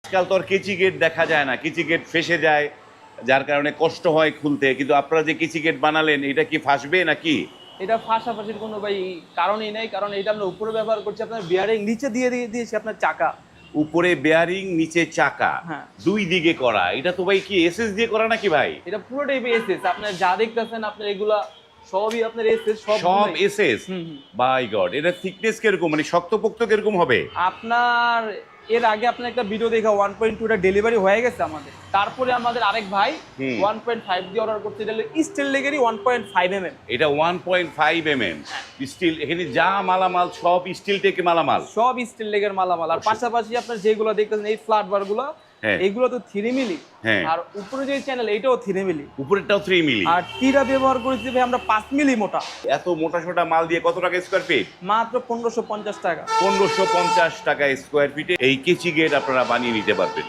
আজকাল তো আর কেচি গেট দেখা যায় না, কেচি গেট ফেসে যায়, যার কারণে কষ্ট হয় খুলতে। কিন্তু আপনারা যে কেচি গেট বানালেন, এটা কি ফাঁসবে নাকি? এটা ফাঁসাফাঁসির কোনো ভাই কারণই নাই, কারণ এটা আমরা উপরে ব্যবহার করছি, আপনার বিয়ারিং নিচে দিয়েছি আপনার চাকা। উপরে বেয়ারিং, নিচে চাকা, হ্যাঁ। দুই দিকে করা। এটা তো ভাই কি এসএস দিয়ে করা নাকি ভাই? এটা পুরোটাই এসএস, আপনার যা দেখতেছেন আপনার এগুলা সবই আপনার এসএস, সব এসএস? বাই গড, এটা থিকনেস কিরকম, মানে শক্তপোক্ত কিরকম হবে? আপনার এর আগে আপনার একটা ভিডিও দেখা 1.2 টা ডেলিভারি হয়ে গেছে আমাদের, তারপরে আমাদের আরেক ভাই 1.5 দিয়ে অর্ডার করতে, এটা স্টিল লেগেরই 1.5 mm। এটা 1.5 mm স্টিল। এখানে যা মালামাল সব স্টিল থেকে মালামাল, সব স্টিল লেগের মালামাল। আর পাশাপাশি আপনার যেগুলো দেখতেছেন এই ফ্ল্যাট বার গুলো, হ্যাঁ। এগুলো তো 3 মিলি। হ্যাঁ। আর উপরে যে চ্যানেল এটাও 3 মিলি। উপরেরটাও 3 মিলি। আর টিরা ব্যবহার করেছি ভাই আমরা 5 মিলি মোটা। এত মোটা সোটা মাল দিয়ে কত টাকা স্কোয়ার ফিট? মাত্র 1550 টাকা। 1550 টাকা স্কোয়ার ফিটে এই কেচি গেট আপনারা বানিয়ে নিতে পারবেন।